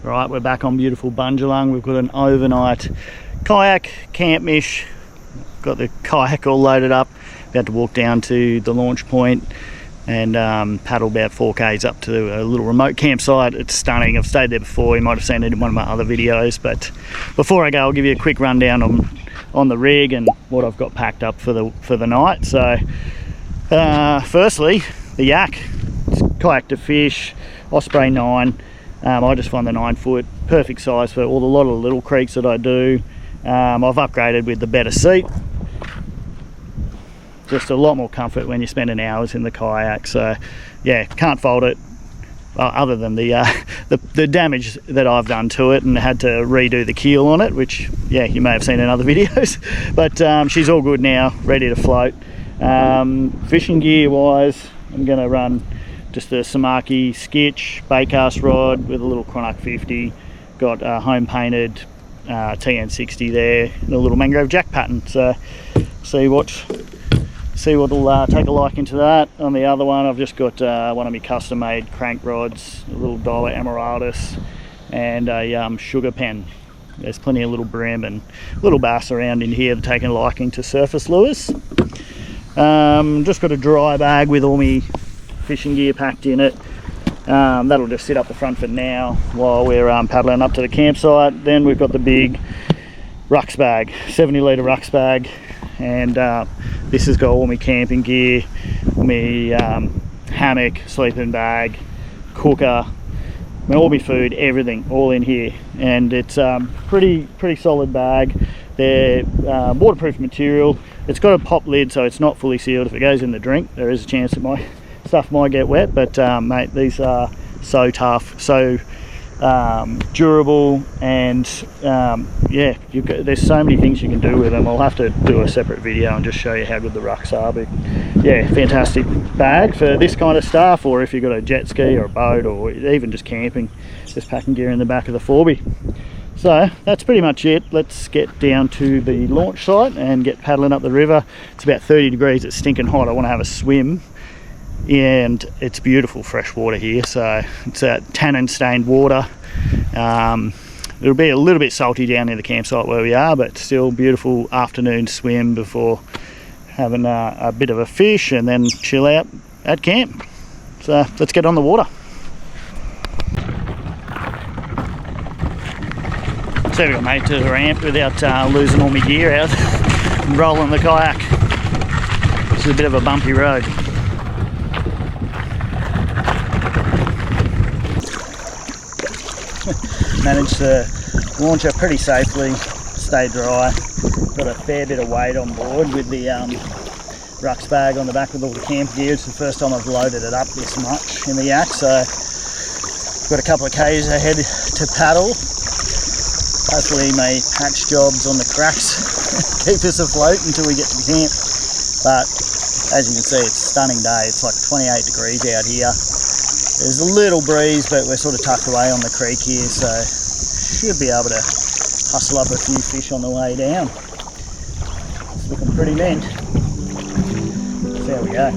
Right, we're back on beautiful Bundjalung. We've got an overnight kayak camp mish. Got the kayak all loaded up. About to walk down to the launch point and paddle about 4k's up to a little remote campsite. It's stunning. I've stayed there before. You might have seen it in one of my other videos. But before I go, I'll give you a quick rundown on the rig and what I've got packed up for the night. So, firstly, the yak. It's kayak to fish, Osprey 9. I just find the 9-foot perfect size for a lot of little creeks that I do. I've upgraded with the better seat. Just a lot more comfort when you're spending hours in the kayak. So yeah, can't fault it. Other than the damage that I've done to it and had to redo the keel on it, which yeah, you may have seen in other videos. But she's all good now, ready to float. Fishing gear wise, I'm going to run just a Samaki skitch baitcast rod with a little Chronic 50. Got a home painted TN60 there, and a little mangrove jack pattern. So see what'll take a liking to that. On the other one, I've just got one of my custom made crank rods, a little Dollar Emiratus, and a sugar pen. There's plenty of little brim and little bass around in here taking a liking to surface lures. Just got a dry bag with all my fishing gear packed in it. That'll just sit up the front for now while we're paddling up to the campsite. Then we've got the big rucks bag, 70-litre rucks bag, and this has got all my camping gear, my hammock, sleeping bag, cooker, all my food, everything, all in here. And it's pretty solid bag. They're waterproof material. It's got a pop lid, so it's not fully sealed. If it goes in the drink, there is a chance that stuff might get wet, but mate, these are so tough, so durable, and yeah, there's so many things you can do with them. I'll have to do a separate video and just show you how good the rucks are. But yeah, fantastic bag for this kind of stuff, or if you've got a jet ski or a boat, or even just camping, just packing gear in the back of the 4B. So that's pretty much it. Let's get down to the launch site and get paddling up the river. It's about 30 degrees, it's stinking hot. I want to have a swim, and it's beautiful fresh water here. So it's tannin-stained water. It'll be a little bit salty down near the campsite where we are, but still beautiful afternoon swim before having a bit of a fish and then chill out at camp. So let's get on the water. So we got made to the ramp without losing all my gear out and rolling the kayak. It's a bit of a bumpy road. Managed to launch it pretty safely, stay dry. Got a fair bit of weight on board with the rucks bag on the back with all the camp gear. It's the first time I've loaded it up this much in the yak, so got a couple of k's ahead to paddle. Hopefully my patch jobs on the cracks keep us afloat until we get to camp. But as you can see, it's a stunning day. It's like 28 degrees out here. There's a little breeze, but we're sort of tucked away on the creek here, so should be able to hustle up a few fish on the way down. It's looking pretty mint. So there we go.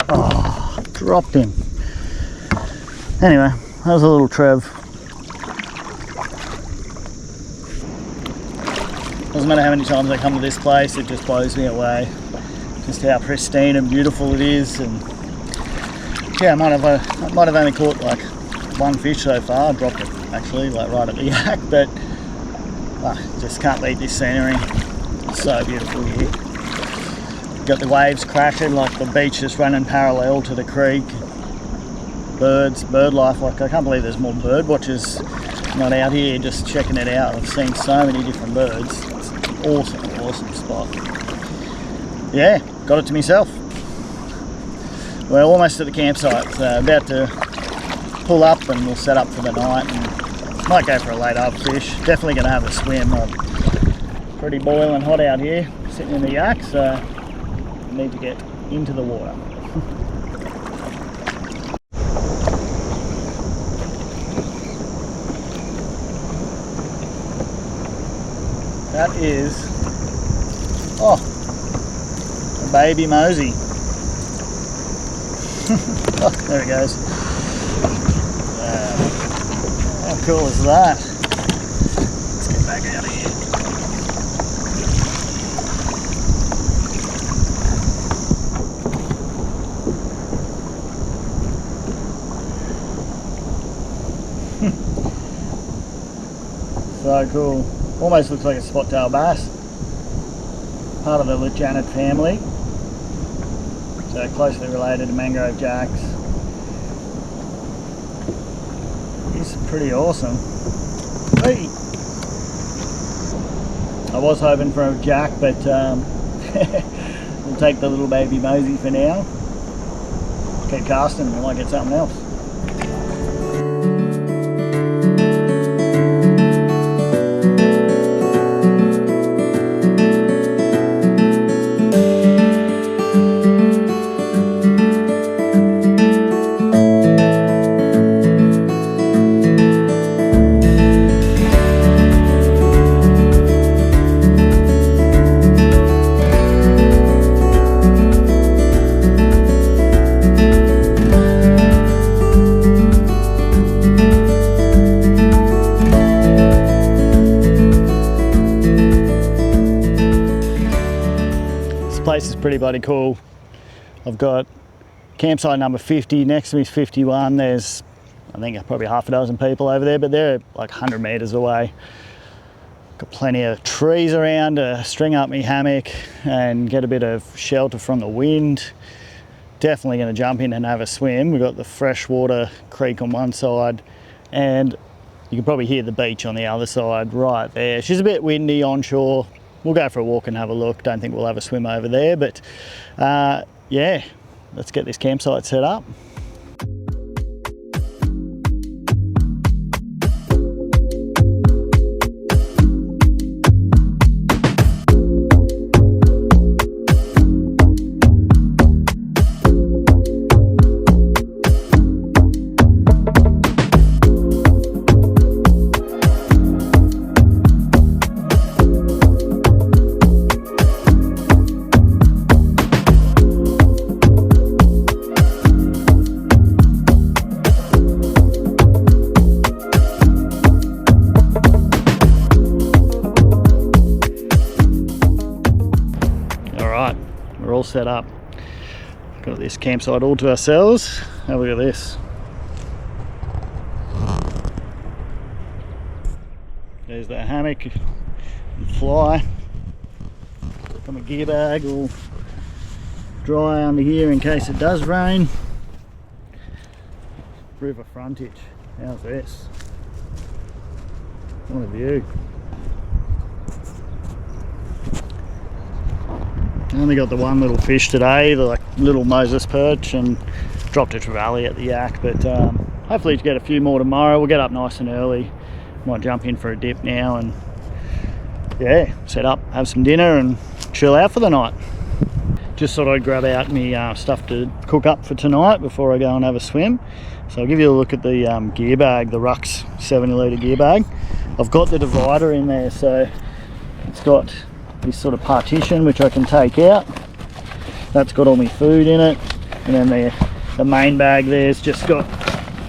Oh, dropped him. Anyway, that was a little trev. Doesn't matter how many times I come to this place, it just blows me away. Just how pristine and beautiful it is. And yeah, I might have only caught like one fish so far. I dropped it actually, like right at the yak, but Just can't beat this scenery. It's so beautiful here. Got the waves crashing, like the beach just running parallel to the creek. Birds, bird life, like I can't believe there's more bird watchers not out here just checking it out. I've seen so many different birds. It's an awesome spot. Yeah, got it to myself. We're almost at the campsite, so about to pull up and we'll set up for the night and might go for a late up fish. Definitely going to have a swim. Pretty boiling hot out here, sitting in the yak, so I need to get into the water. That is, a baby mosey. Oh, there it goes. How cool is that? Let's get back out of here. So cool. Almost looks like a spot-tail bass. Part of the Lujanid family. So closely related to mangrove jacks. He's pretty awesome. Hey! I was hoping for a jack, but we'll take the little baby mosey for now. Keep casting and we might get something else. Place is pretty bloody cool. I've got campsite number 50, next to me is 51. There's, I think, probably half a dozen people over there, but they're like 100 metres away. Got plenty of trees around to string up my hammock and get a bit of shelter from the wind. Definitely going to jump in and have a swim. We've got the freshwater creek on one side and you can probably hear the beach on the other side right there. She's a bit windy onshore. We'll go for a walk and have a look. Don't think we'll have a swim over there, but yeah, let's get this campsite set up. We're all set up. Got this campsite all to ourselves. Have a look at this. There's the hammock and fly. Got my gear bag all dry under here in case it does rain. River frontage. How's this? What a view. I only got the one little fish today, the like little Moses perch, and dropped a trevally at the yak, but hopefully to get a few more tomorrow. We'll get up nice and early. Might jump in for a dip now and yeah, set up, have some dinner and chill out for the night. Just thought I'd grab out my stuff to cook up for tonight before I go and have a swim. So I'll give you a look at the gear bag, the Ruck's 70 litre gear bag. I've got the divider in there, so it's got this sort of partition which I can take out. That's got all my food in it, and then the main bag there's just got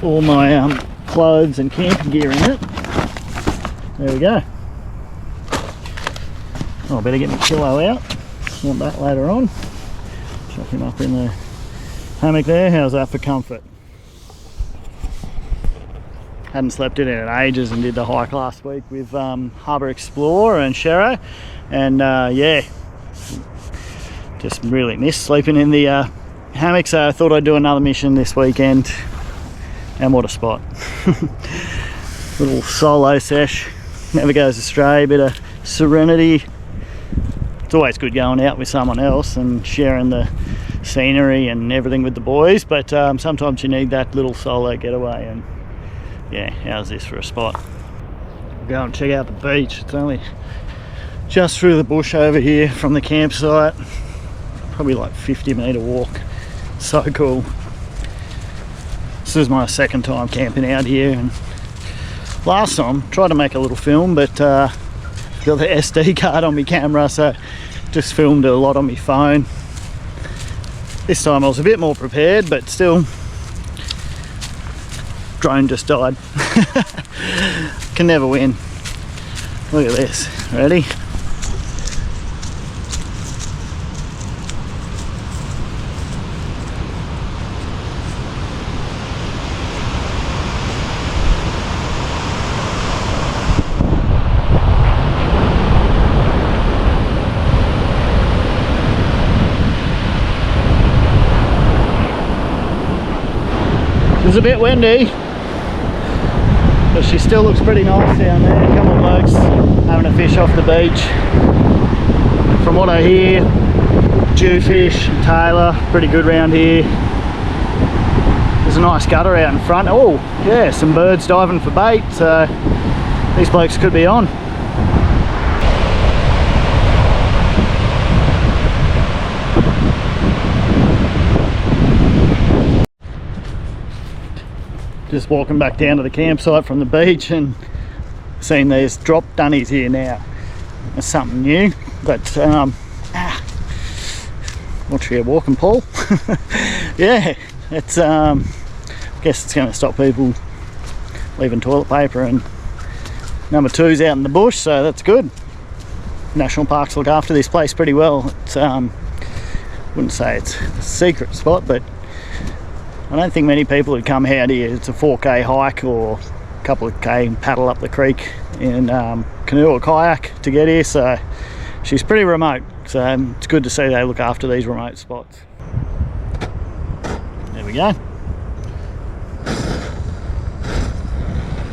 all my clothes and camping gear in it. There we go. Oh, I better get my pillow out. Want that later on. Chuck him up in the hammock there. How's that for comfort? hadn't slept in it in ages, and did the hike last week with Harbour Explorer and Shero, and yeah, just really missed sleeping in the hammock, so I thought I'd do another mission this weekend. And what a spot. Little solo sesh, never goes astray, bit of serenity. It's always good going out with someone else and sharing the scenery and everything with the boys, but sometimes you need that little solo getaway, and yeah, how's this for a spot? We'll go and check out the beach. It's only just through the bush over here from the campsite, probably like 50-metre walk. So cool. This is my second time camping out here, and last time tried to make a little film, but got the SD card on my camera, so just filmed a lot on my phone. This time I was a bit more prepared, but still, drone just died. Can never win. Look at this. Ready? It's a bit windy, but she still looks pretty nice down there. A couple of blokes having a fish off the beach. From what I hear, jewfish, tailor, pretty good round here. There's a nice gutter out in front. Oh yeah, some birds diving for bait, so these blokes could be on. Just walking back down to the campsite from the beach and seeing these drop dunnies here now. That's something new, but watch your walking, Paul. Yeah, it's I guess it's going to stop people leaving toilet paper and number twos out in the bush, so that's good. National parks look after this place pretty well. It's wouldn't say it's a secret spot, but I don't think many people would come out here. It's a 4k hike or a couple of k paddle up the creek in canoe or kayak to get here, so she's pretty remote, so it's good to see they look after these remote spots. There we go.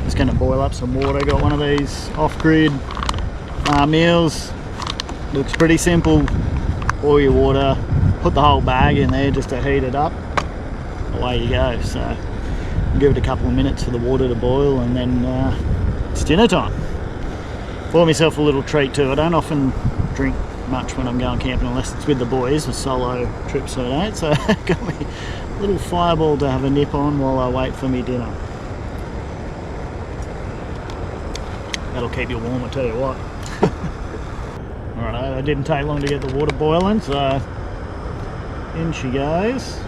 Just going to boil up some water. Got one of these off-grid meals. Looks pretty simple. Boil your water, put the whole bag in there just to heat it up. Away you go. So give it a couple of minutes for the water to boil, and then it's dinner time. Bought myself a little treat too. I don't often drink much when I'm going camping unless it's with the boys, a solo trip, so I don't. So got me a little fireball to have a nip on while I wait for me dinner. That'll keep you warm, I tell you what. Alright, it didn't take long to get the water boiling, so in she goes.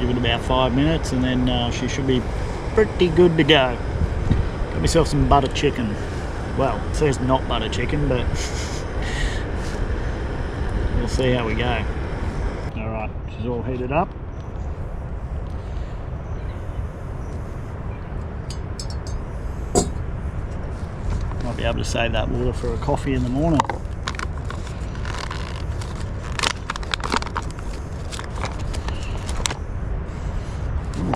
Give it about 5 minutes, and then she should be pretty good to go. Got myself some butter chicken. Well, it says not butter chicken, but we'll see how we go. Alright, she's all heated up. Might be able to save that water for a coffee in the morning.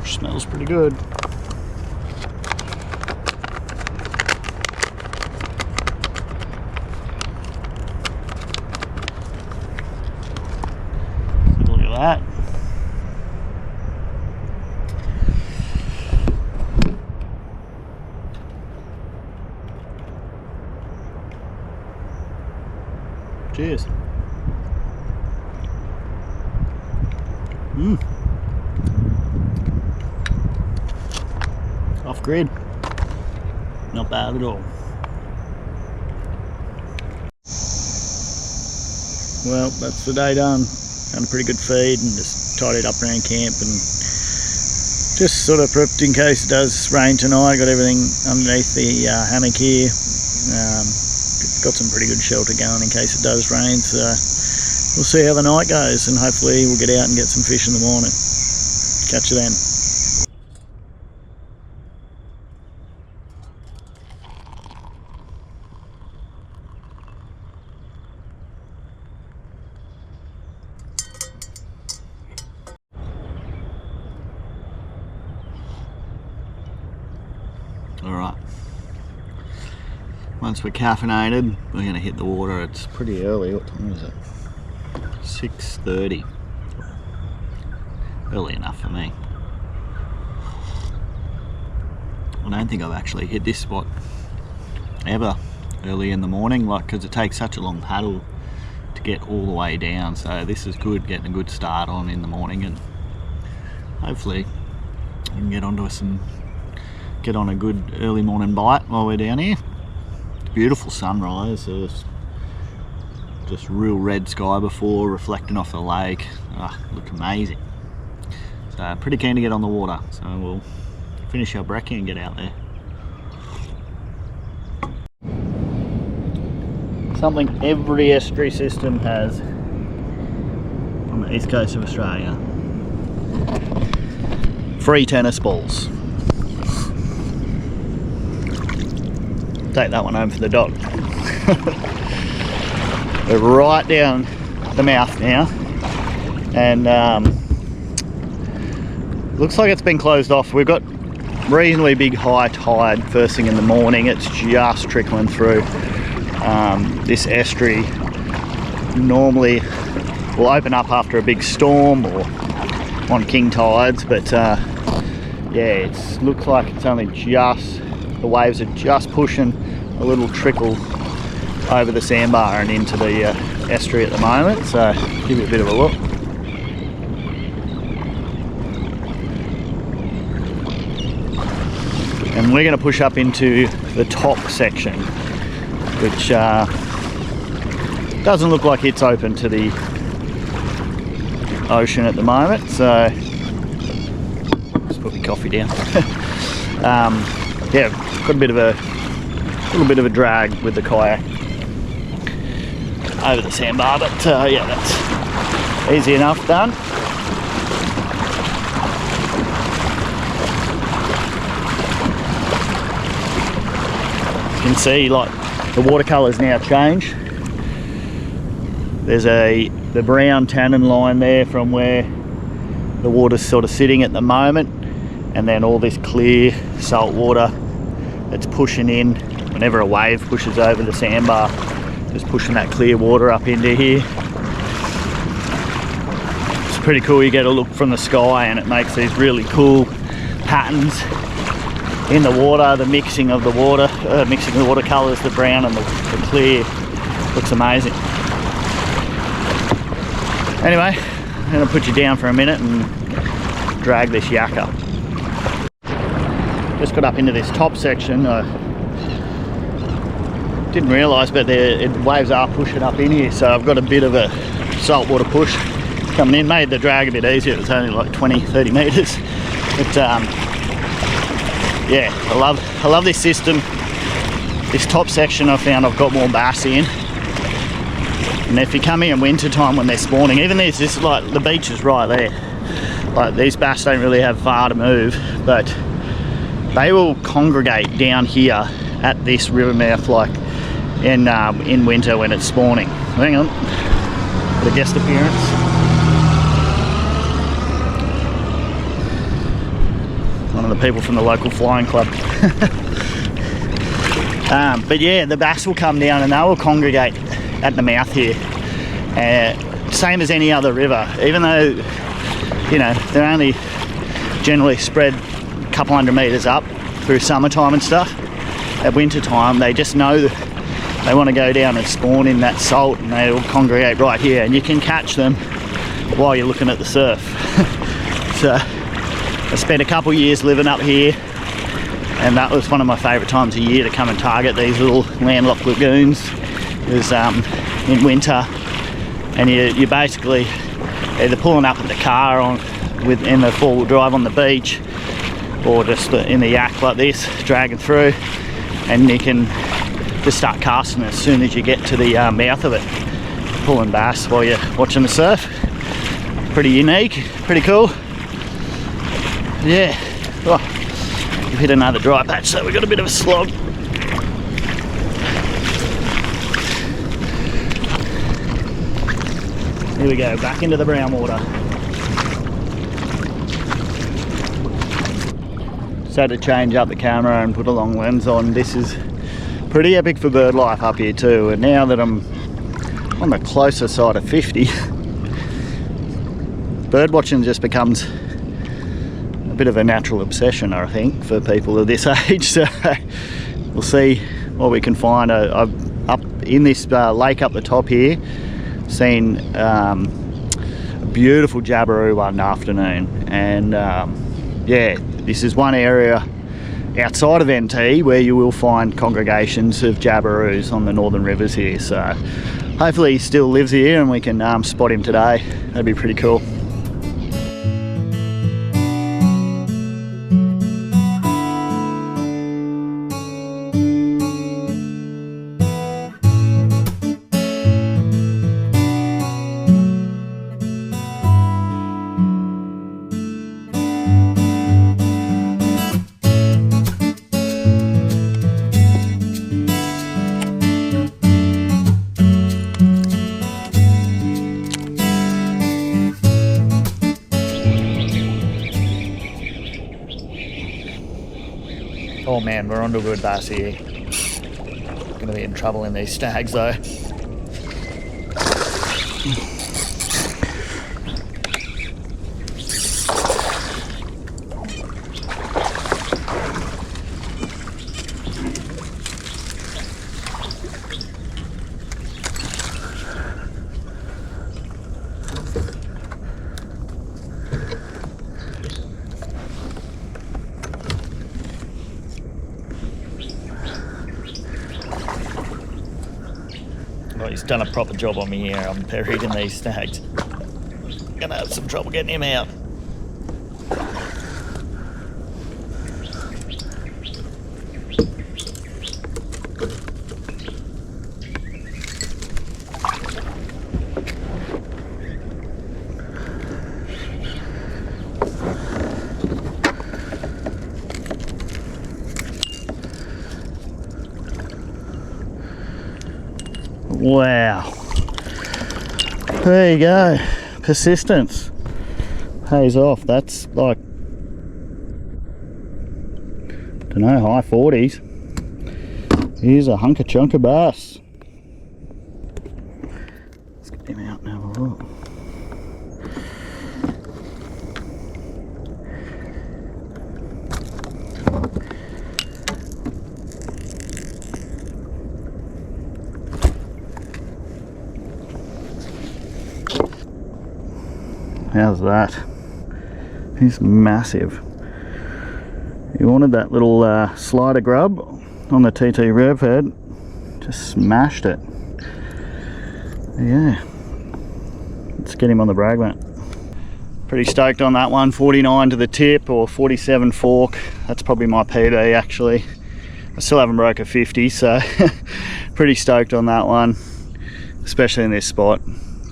Smells pretty good. Look at that. Cheers. Off grid, not bad at all. Well, that's the day done. Had a pretty good feed and just tidied up around camp and just sort of prepped in case it does rain tonight. Got everything underneath the hammock here. Got some pretty good shelter going in case it does rain, so we'll see how the night goes, and hopefully we'll get out and get some fish in the morning. Catch you then. Alright, once we're caffeinated, we're going to hit the water. It's pretty early. What time is it? 6:30. Early enough for me. I don't think I've actually hit this spot ever early in the morning, like, because it takes such a long paddle to get all the way down. So this is good, getting a good start on in the morning, and hopefully we can get on a good early morning bite while we're down here. Beautiful sunrise. There's just real red sky before, reflecting off the lake. Look amazing. So pretty keen to get on the water, so we'll finish our brekkie and get out there. Something every estuary system has on the east coast of Australia: free tennis balls. Take that one home for the dog. We're right down the mouth now, and looks like it's been closed off. We've got reasonably big high tide first thing in the morning. It's just trickling through. This estuary normally will open up after a big storm or on king tides, but yeah, it looks like it's only just, the waves are just pushing a little trickle over the sandbar and into the estuary at the moment, so give you a bit of a look. And we're going to push up into the top section, which doesn't look like it's open to the ocean at the moment, so let's put my coffee down. Yeah, got a little bit of a drag with the kayak over the sandbar, but yeah, that's easy enough done. You can see, like, the watercolour's now changed. There's the brown tannin line there from where the water's sort of sitting at the moment, and then all this clear salt water that's pushing in whenever a wave pushes over the sandbar, just pushing that clear water up into here. It's pretty cool. You get a look from the sky and it makes these really cool patterns in the water. The mixing of the watercolours, the brown and the clear, looks amazing. Anyway, I'm going to put you down for a minute and drag this yak up. Just got up into this top section. Didn't realise, but the waves are pushing up in here, so I've got a bit of a saltwater push coming in. Made the drag a bit easier. It was only like 20-30 metres, but yeah, I love this system. This top section, I found I've got more bass in, and if you come here in winter time when they're spawning, even this is like, the beach is right there. Like, these bass don't really have far to move, but they will congregate down here at this river mouth, like in winter when it's spawning. Hang on, got a guest appearance. One of the people from the local flying club. But yeah, the bass will come down and they will congregate at the mouth here, same as any other river, even though, you know, they're only generally spread a couple hundred metres up through summertime and stuff. At winter time, they just know that they want to go down and spawn in that salt, and they will congregate right here, and you can catch them while you're looking at the surf. So I spent a couple years living up here, and that was one of my favourite times of year to come and target these little landlocked lagoons. Is in winter, and you basically either pulling up with the car in the four-wheel drive on the beach, or just in the yak like this, dragging through, and you can just start casting as soon as you get to the mouth of it. pulling bass while you're watching the surf. Pretty unique, pretty cool. Yeah, oh, we've hit another dry patch, so we've got a bit of a slog. Here we go, back into the brown water. So had to change up the camera and put a long lens on. This is pretty epic for bird life up here too, and now that I'm on the closer side of 50, bird watching just becomes a bit of a natural obsession, I think, for people of this age. So we'll see what we can find. I've up in this lake up the top here seen a beautiful jabiru one afternoon, and yeah, this is one area outside of NT where you will find congregations of jabiroos on the northern rivers here. So hopefully he still lives here and we can spot him today. That'd be pretty cool. Oh man, we're onto a good bass here. Gonna be in trouble in these stags though. Well, he's done a proper job on me here. I'm buried in these stags. Gonna have some trouble getting him out. Wow, there you go, persistence pays off. That's like, I don't know, high 40s. Here's a hunker chunk of bass. Let's get him out and have a look. How's that? He's massive. You wanted that little slider grub on the TT rev head. Just smashed it. Yeah. Let's get him on the bragment. Pretty stoked on that one. 49 to the tip, or 47 fork. That's probably my PB actually. I still haven't broke a 50, so pretty stoked on that one, especially in this spot.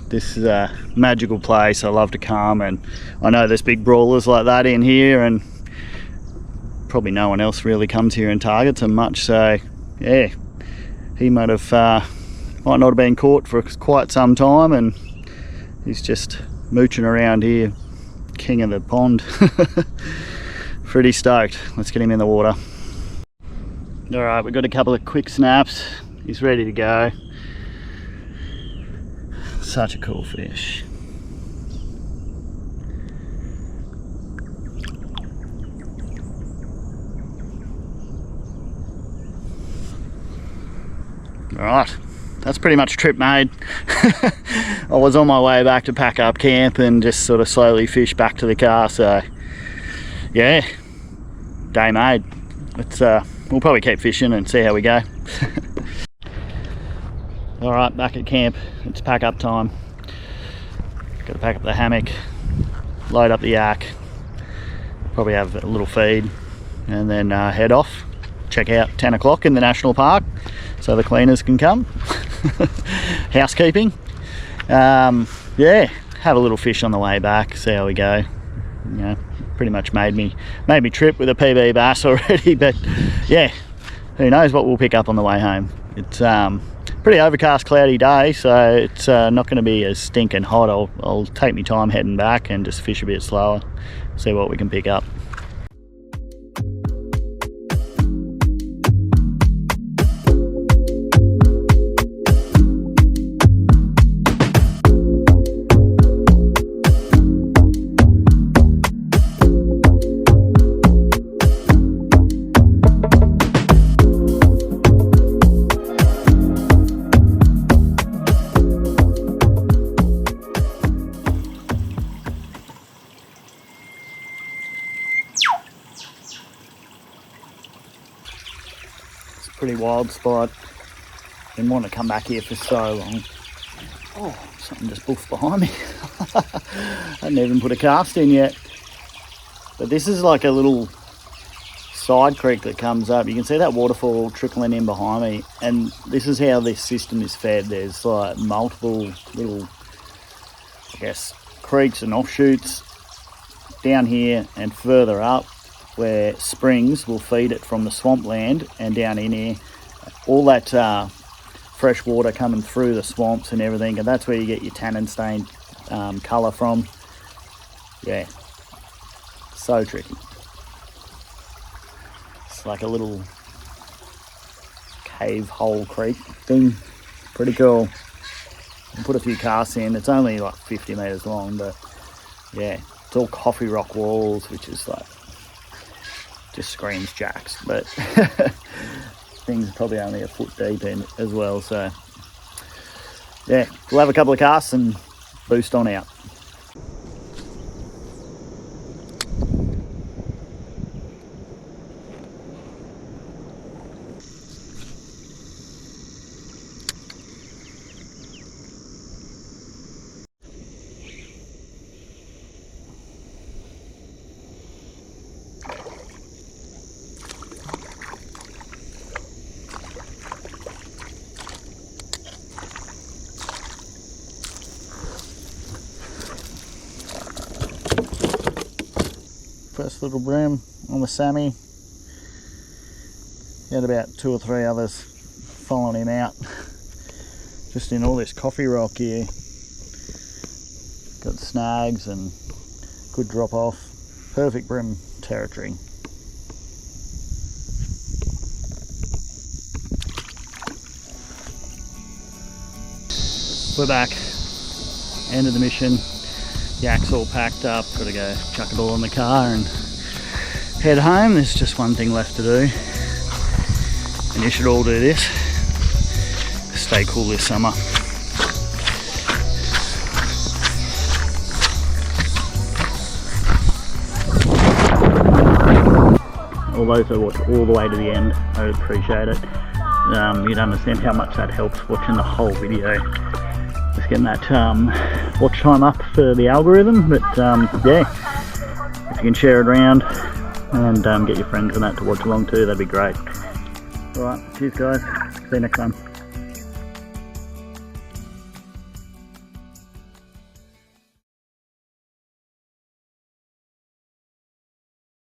This is a magical place. I love to come, and I know there's big brawlers like that in here, and probably no one else really comes here and targets them much. So yeah, he might not have been caught for quite some time, and he's just mooching around here, king of the pond. Pretty stoked. Let's get him in the water. All right, we've got a couple of quick snaps. He's ready to go. Such a cool fish. Alright, that's pretty much trip made. I was on my way back to pack up camp and just sort of slowly fish back to the car, so yeah, day made. We'll probably keep fishing and see how we go. Alright, back at camp. It's pack up time. Got to pack up the hammock, load up the yak, probably have a little feed, and then head off. Check out 10 o'clock in the national park so the cleaners can come. Housekeeping. Yeah, have a little fish on the way back, see how we go. You know, pretty much made me trip with a PB bass already, but yeah, who knows what we'll pick up on the way home. It's pretty overcast, cloudy day, so it's not going to be as stinking hot. I'll take my time heading back and just fish a bit slower, see what we can pick up. Pretty wild spot. Been wanting to come back here for so long. Oh, something just boofed behind me. I hadn't even put a cast in yet. But this is like a little side creek that comes up. You can see that waterfall trickling in behind me, and this is how this system is fed. There's like multiple little, I guess, creeks and offshoots down here and further up, where springs will feed it from the swampland, and down in here, all that fresh water coming through the swamps and everything, and that's where you get your tannin-stained colour from. Yeah, so tricky. It's like a little cave hole creek thing. Pretty cool. I'll put a few casts in. It's only like 50 metres long, but yeah, it's all coffee rock walls, which is like, just screams jacks, but things are probably only a foot deep in as well. So yeah, we'll have a couple of casts and boost on out. First little bream on the Sammy. He had about 2 or 3 others following him out. Just in all this coffee rock here. Got snags and good drop off. Perfect bream territory. We're back. End of the mission. Yak's all packed up, gotta go chuck it all in the car and head home. There's just one thing left to do, and you should all do this. Stay cool this summer. All those that watched all the way to the end, I appreciate it. You'd understand how much that helps watching the whole video. Just getting that watch time up for the algorithm, but yeah, if you can share it around and get your friends and that to watch along too, that'd be great. Alright, cheers guys, see you next time.